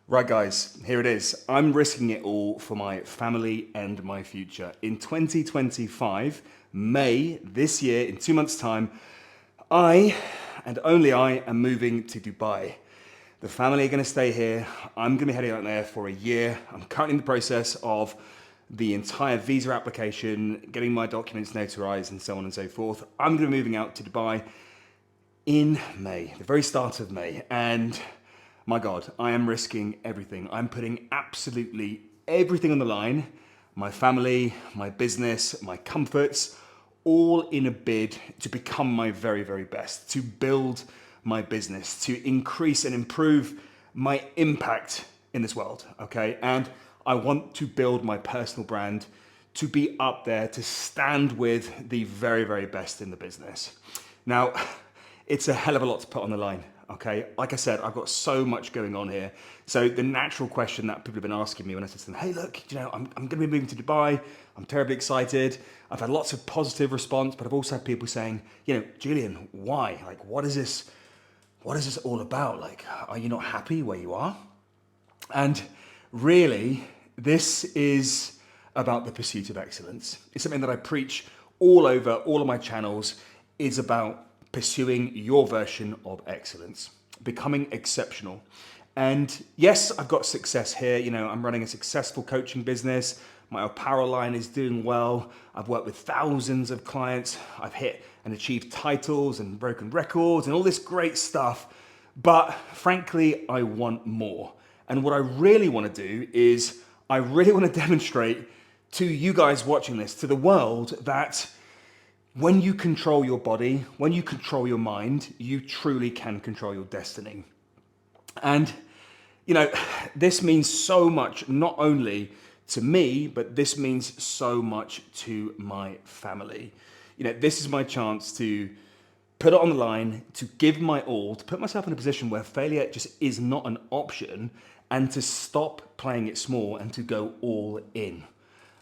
Right, guys, here it is. I'm risking it all for my family and my future. In 2025, May this year, in 2 months' time, I and only I am moving to Dubai. The family are going to stay here. I'm going to be heading out there for a year. I'm currently in the process of the entire visa application, getting my documents notarized, and so on and so forth. I'm going to be moving out to Dubai in May, the very start of May. And my God, I am risking everything. I'm putting absolutely everything on the line. My family, my business, my comforts, all in a bid to become my very, very best, to build my business, to increase and improve my impact in this world, okay? And I want to build my personal brand to be up there, to stand with the very, very best in the business. Now, it's a hell of a lot to put on the line, okay? Like I said, I've got so much going on here. So the natural question that people have been asking me when I said to them, hey, look, I'm going to be moving to Dubai. I'm terribly excited. I've had lots of positive response, but I've also had people saying, Julian, why? Like, what is this all about? Like, are you not happy where you are? And really, this is about the pursuit of excellence. It's something that I preach all over all of my channels. Is about pursuing your version of excellence, becoming exceptional. And yes, I've got success here. I'm running a successful coaching business. My apparel line is doing well. I've worked with thousands of clients. I've hit and achieved titles and broken records and all this great stuff. But frankly, I want more. And what I really want to do is I really want to demonstrate to you guys watching this, to the world, that when you control your body, when you control your mind, you truly can control your destiny. And, this means so much, not only to me, but this means so much to my family. This is my chance to put it on the line, to give my all, to put myself in a position where failure just is not an option, and to stop playing it small and to go all in.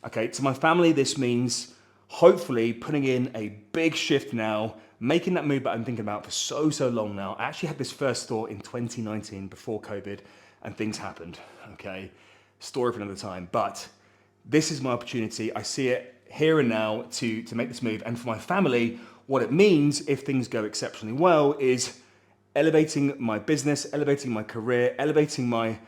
Okay, to my family, this means hopefully putting in a big shift now, making that move that I'm thinking about for so long now. I actually had this first thought in 2019 before COVID and things happened, okay? Story for another time, but this is my opportunity. I see it here and now to make this move. And for my family, what it means if things go exceptionally well is elevating my business, elevating my career, elevating my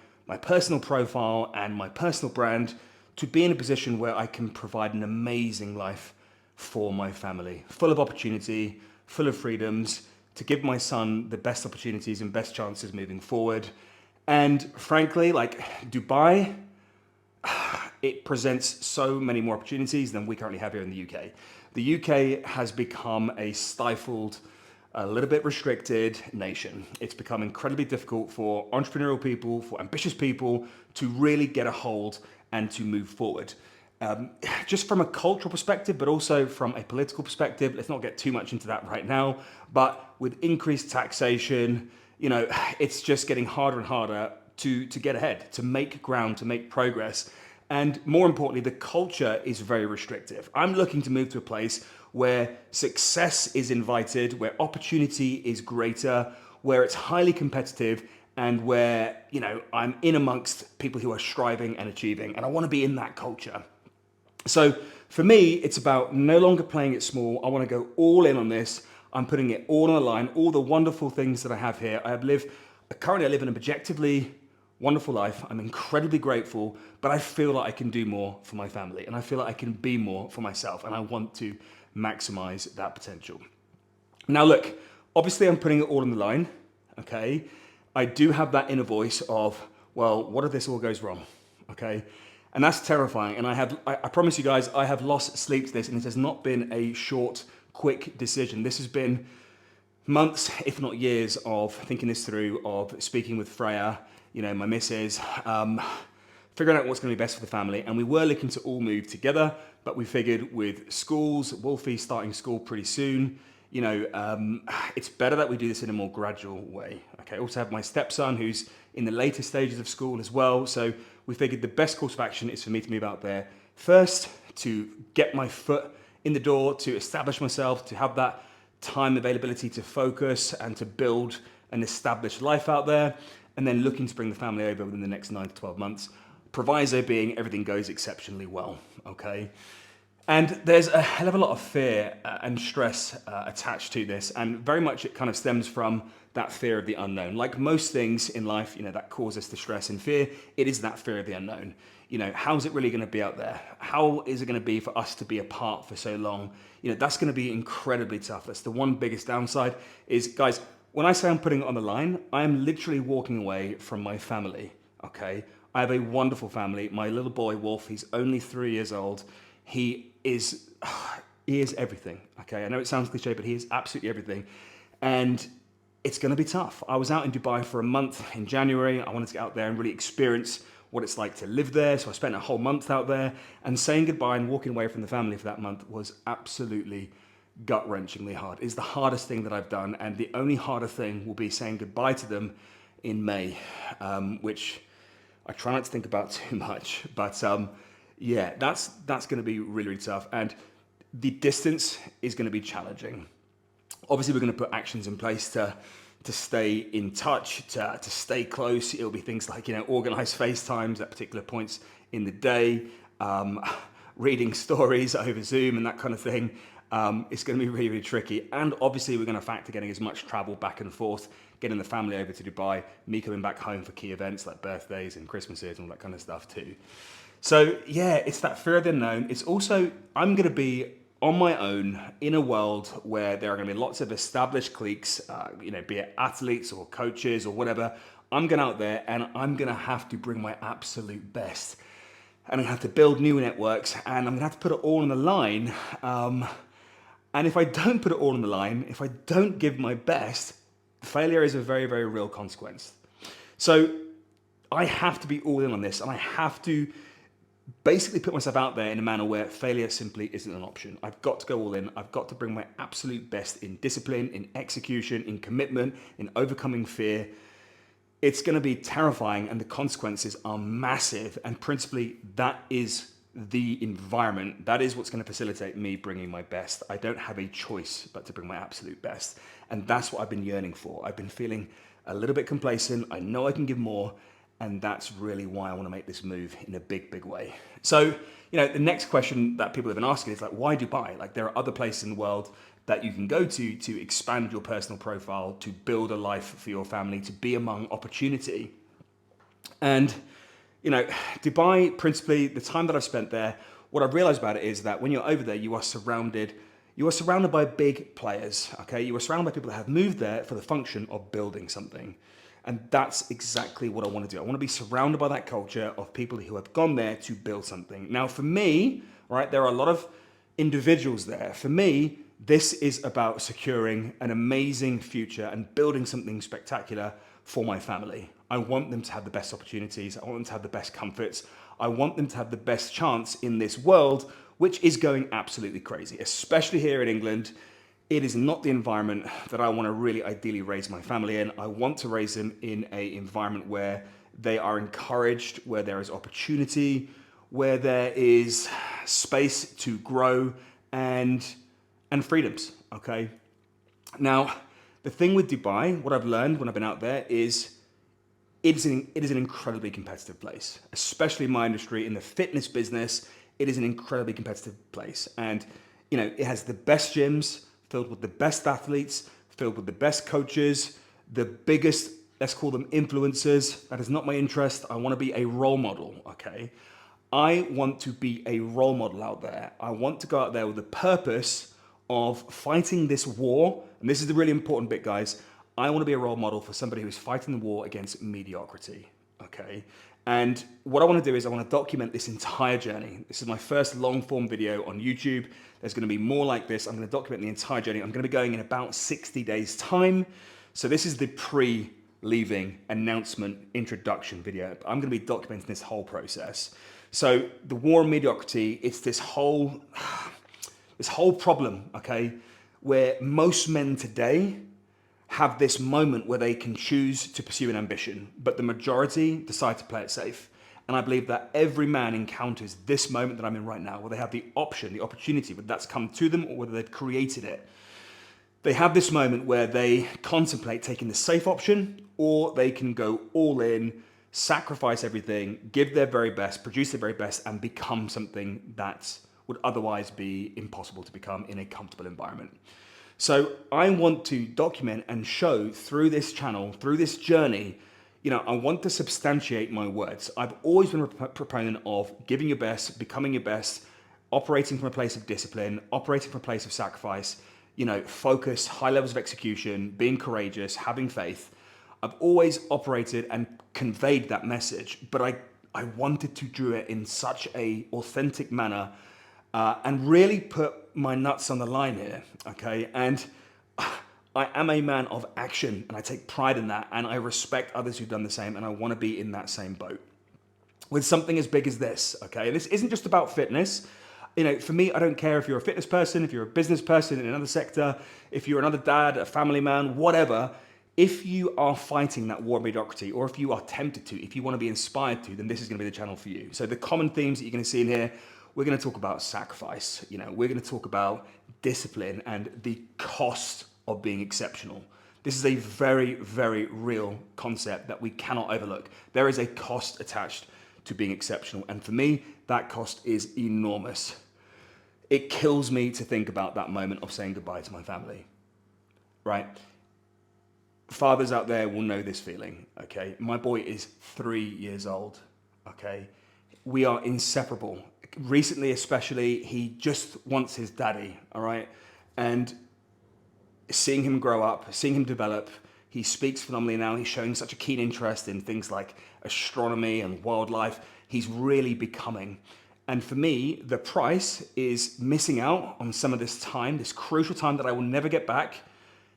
personal profile and my personal brand to be in a position where I can provide an amazing life for my family, full of opportunity, full of freedoms, to give my son the best opportunities and best chances moving forward. And frankly, like Dubai, it presents so many more opportunities than we currently have here in the UK. The UK has become a stifled, a little bit restricted nation. It's become incredibly difficult for entrepreneurial people, for ambitious people to really get a hold and to move forward. Just from a cultural perspective, but also from a political perspective. Let's not get too much into that right now, but with increased taxation, it's just getting harder and harder to get ahead, to make ground, to make progress. And more importantly, the culture is very restrictive. I'm looking to move to a place where success is invited, where opportunity is greater, where it's highly competitive, and where, I'm in amongst people who are striving and achieving, and I want to be in that culture. So for me, it's about no longer playing it small. I want to go all in on this. I'm putting it all on the line, all the wonderful things that I have here. Currently I live in an objectively wonderful life. I'm incredibly grateful, but I feel like I can do more for my family, and I feel like I can be more for myself, and I want to maximize that potential. Now look, obviously I'm putting it all on the line, okay? I do have that inner voice of, well, what if this all goes wrong, okay? And that's terrifying. And I promise you guys, I have lost sleep to this, and it has not been a short, quick decision. This has been months, if not years, of thinking this through, of speaking with Freya, my missus, figuring out what's going to be best for the family. And we were looking to all move together, but we figured with schools, Wolfie starting school pretty soon, it's better that we do this in a more gradual way. Okay, I also have my stepson who's in the later stages of school as well. So we figured the best course of action is for me to move out there first, to get my foot in the door, to establish myself, to have that time availability to focus and to build an established life out there. and then looking to bring the family over within the next 9 to 12 months. Proviso being everything goes exceptionally well, okay? And there's a hell of a lot of fear and stress attached to this, and very much it kind of stems from that fear of the unknown. Like most things in life, that cause us the stress and fear, it is that fear of the unknown. How's it really going to be out there? How is it going to be for us to be apart for so long? That's going to be incredibly tough. That's the one biggest downside is, guys, when I say I'm putting it on the line, I'm literally walking away from my family, okay? I have a wonderful family. My little boy, Wolf, he's only 3 years old. He is everything, okay? I know it sounds cliche, but he is absolutely everything. And it's gonna be tough. I was out in Dubai for a month in January. I wanted to get out there and really experience what it's like to live there. So I spent a whole month out there, and saying goodbye and walking away from the family for that month was absolutely gut-wrenchingly hard. It's the hardest thing that I've done, and the only harder thing will be saying goodbye to them in May, which I try not to think about too much, but yeah, that's going to be really, really tough, and the distance is going to be challenging. Obviously, we're going to put actions in place to stay in touch, to stay close. It'll be things like organize FaceTimes at particular points in the day, reading stories over Zoom and that kind of thing. It's going to be really, really tricky, and obviously we're going to factor getting as much travel back and forth, getting the family over to Dubai, me coming back home for key events like birthdays and Christmases and all that kind of stuff too. So yeah, it's that fear of the unknown. It's also, I'm going to be on my own in a world where there are going to be lots of established cliques, be it athletes or coaches or whatever. I'm going out there and I'm going to have to bring my absolute best. And I'm going to have to build new networks, and I'm going to have to put it all on the line. And if I don't put it all on the line, if I don't give my best, failure is a very, very real consequence. So I have to be all in on this, and I have to basically put myself out there in a manner where failure simply isn't an option. I've got to go all in. I've got to bring my absolute best in discipline, in execution, in commitment, in overcoming fear. It's going to be terrifying, and the consequences are massive. And principally, that is the environment. That is what's going to facilitate me bringing my best. I don't have a choice but to bring my absolute best. And that's what I've been yearning for. I've been feeling a little bit complacent. I know I can give more. And that's really why I want to make this move in a big, big way. So, the next question that people have been asking is like, why Dubai? Like, there are other places in the world that you can go to expand your personal profile, to build a life for your family, to be among opportunity. And, Dubai, principally, the time that I've spent there, what I've realized about it is that when you're over there, you are surrounded by big players, okay? You are surrounded by people that have moved there for the function of building something. And that's exactly what I want to do. I want to be surrounded by that culture of people who have gone there to build something. Now, for me, right, there are a lot of individuals there. For me, this is about securing an amazing future and building something spectacular for my family. I want them to have the best opportunities. I want them to have the best comforts. I want them to have the best chance in this world, which is going absolutely crazy, especially here in England. It is not the environment that I want to really ideally raise my family in. I want to raise them in an environment where they are encouraged, where there is opportunity, where there is space to grow and freedoms, okay? Now, the thing with Dubai, what I've learned when I've been out there is it is an incredibly competitive place, especially in my industry, in the fitness business. It is an incredibly competitive place. And, it has the best gyms, filled with the best athletes, filled with the best coaches, the biggest, let's call them influencers. That is not my interest. I want to be a role model, okay? I want to be a role model out there. I want to go out there with the purpose of fighting this war. And this is the really important bit, guys. I want to be a role model for somebody who's fighting the war against mediocrity, okay? And what I want to do is I want to document this entire journey. This is my first long form video on YouTube. There's going to be more like this. I'm going to document the entire journey. I'm going to be going in about 60 days time. So this is the pre-leaving announcement introduction video. I'm going to be documenting this whole process. So the war on mediocrity, it's this whole problem, okay, where most men today have this moment where they can choose to pursue an ambition, but the majority decide to play it safe. And I believe that every man encounters this moment that I'm in right now, where they have the option, the opportunity, whether that's come to them or whether they've created it, They have this moment where they contemplate taking the safe option, or they can go all in, sacrifice everything, give their very best, produce their very best, and become something that would otherwise be impossible to become in a comfortable environment. So I want to document and show through this channel, through this journey, I want to substantiate my words. I've always been a proponent of giving your best, becoming your best, operating from a place of discipline, operating from a place of sacrifice, focus, high levels of execution, being courageous, having faith. I've always operated and conveyed that message, but I wanted to do it in such a authentic manner and really put my nuts on the line here, okay? And I am a man of action, and I take pride in that, and I respect others who've done the same, and I want to be in that same boat with something as big as this, okay? And this isn't just about fitness. For me, I don't care if you're a fitness person, if you're a business person in another sector, if you're another dad, a family man, whatever. If you are fighting that war of mediocrity, or if you are tempted to, if you want to be inspired to, then this is going to be the channel for you. So the common themes that you're going to see in here, we're going to talk about sacrifice. We're going to talk about discipline and the cost of being exceptional. This is a very, very real concept that we cannot overlook. There is a cost attached to being exceptional. And for me, that cost is enormous. It kills me to think about that moment of saying goodbye to my family, right? Fathers out there will know this feeling, okay? My boy is 3 years old, okay? We are inseparable. Recently, especially, he just wants his daddy, all right? And seeing him grow up, seeing him develop, he speaks phenomenally now. He's showing such a keen interest in things like astronomy and wildlife. He's really becoming. And for me, the price is missing out on some of this time, this crucial time that I will never get back.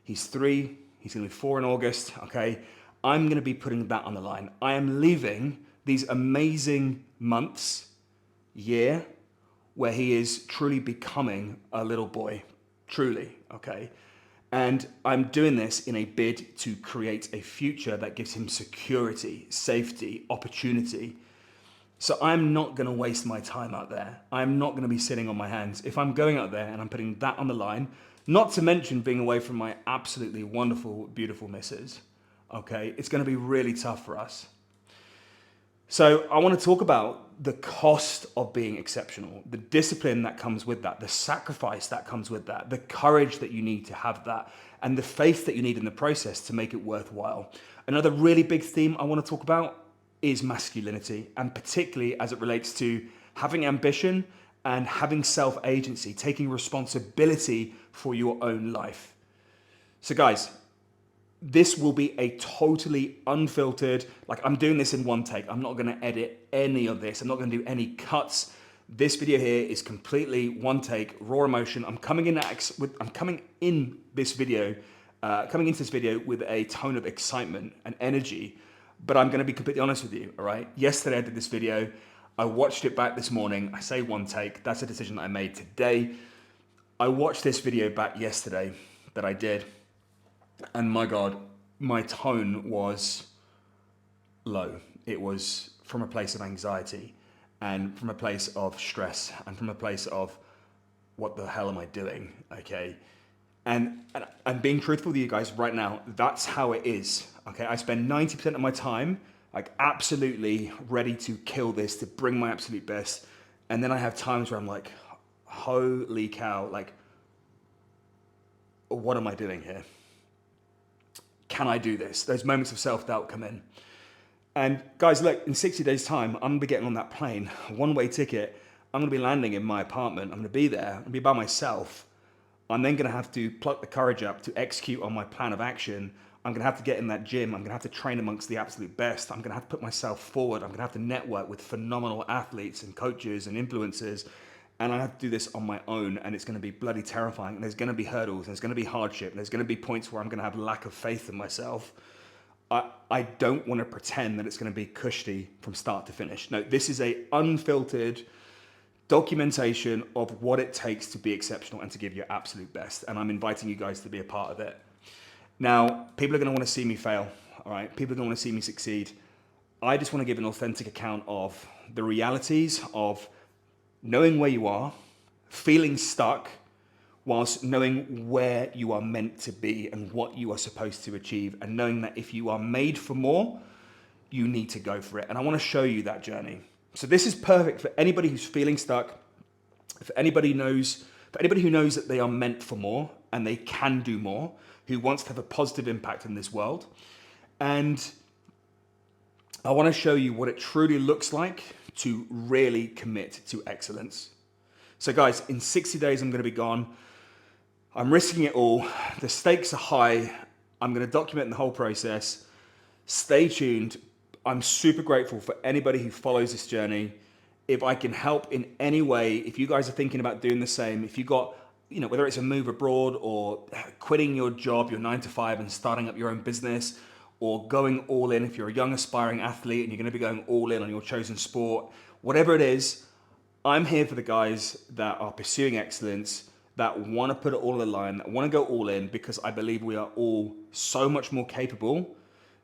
He's 3, he's gonna be 4 in August, okay? I'm gonna be putting that on the line. I am leaving these amazing months, year, where he is truly becoming a little boy, truly, okay? And I'm doing this in a bid to create a future that gives him security, safety, opportunity. So I'm not going to waste my time out there. I'm not going to be sitting on my hands. If I'm going out there and I'm putting that on the line, not to mention being away from my absolutely wonderful, beautiful missus, okay, it's going to be really tough for us. So I want to talk about the cost of being exceptional, the discipline that comes with that, the sacrifice that comes with that, the courage that you need to have that, and the faith that you need in the process to make it worthwhile. Another really big theme I want to talk about is masculinity, and particularly as it relates to having ambition and having self-agency, taking responsibility for your own life. So guys, this will be a totally unfiltered, like I'm doing this in one take. I'm not going to edit any of this. I'm not going to do any cuts. This video here is completely one take, raw emotion. I'm coming into this video with a tone of excitement and energy, but I'm going to be completely honest with you, all right? Yesterday I did this video. I watched it back this morning. I say one take. That's a decision that I made today. I watched this video back yesterday that I did. And my God, my tone was low. It was from a place of anxiety and from a place of stress and from a place of what the hell am I doing? Okay. And being truthful with you guys right now, that's how it is. Okay. I spend 90% of my time like absolutely ready to kill this, to bring my absolute best. And then I have times where I'm like, holy cow, like, what am I doing here? Can I do this? Those moments of self-doubt come in. And guys, look, in 60 days time, I'm gonna be getting on that plane, one-way ticket. I'm gonna be landing in my apartment. I'm gonna be there, I'm gonna be by myself. I'm then gonna have to pluck the courage up to execute on my plan of action. I'm gonna have to get in that gym. I'm gonna have to train amongst the absolute best. I'm gonna have to put myself forward. I'm gonna have to network with phenomenal athletes and coaches and influencers. And I have to do this on my own, and it's going to be bloody terrifying. And there's going to be hurdles, and there's going to be hardship, and there's going to be points where I'm going to have lack of faith in myself. I don't want to pretend that it's going to be cushy from start to finish. No, this is a unfiltered documentation of what it takes to be exceptional and to give your absolute best. And I'm inviting you guys to be a part of it. Now, people are going to want to see me fail, all right? People are going to want to see me succeed. I just want to give an authentic account of the realities of knowing where you are, feeling stuck, whilst knowing where you are meant to be and what you are supposed to achieve, and knowing that if you are made for more, you need to go for it. And I want to show you that journey. So this is perfect for anybody who's feeling stuck, for anybody who knows that they are meant for more and they can do more, who wants to have a positive impact in this world. And I want to show you what it truly looks like to really commit to excellence. So guys, in 60 days, I'm going to be gone. I'm risking it all. The stakes are high. I'm going to document the whole process. Stay tuned. I'm super grateful for anybody who follows this journey. If I can help in any way, if you guys are thinking about doing the same, if you got, whether it's a move abroad or quitting your job, your 9 to 5 and starting up your own business, or going all in, if you're a young aspiring athlete and you're going to be going all in on your chosen sport, whatever it is, I'm here for the guys that are pursuing excellence, that want to put it all on the line, that want to go all in, because I believe we are all so much more capable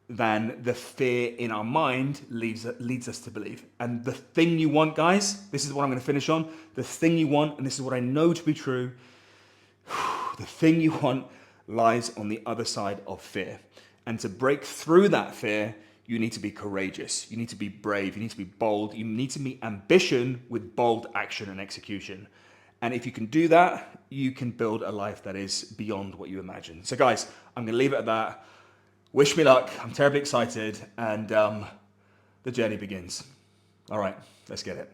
than the fear in our mind leads us to believe. And the thing you want, guys, this is what I'm going to finish on. The thing you want, and this is what I know to be true, the thing you want lies on the other side of fear. And to break through that fear, you need to be courageous. You need to be brave. You need to be bold. You need to meet ambition with bold action and execution. And if you can do that, you can build a life that is beyond what you imagine. So guys, I'm going to leave it at that. Wish me luck. I'm terribly excited. And the journey begins. All right, let's get it.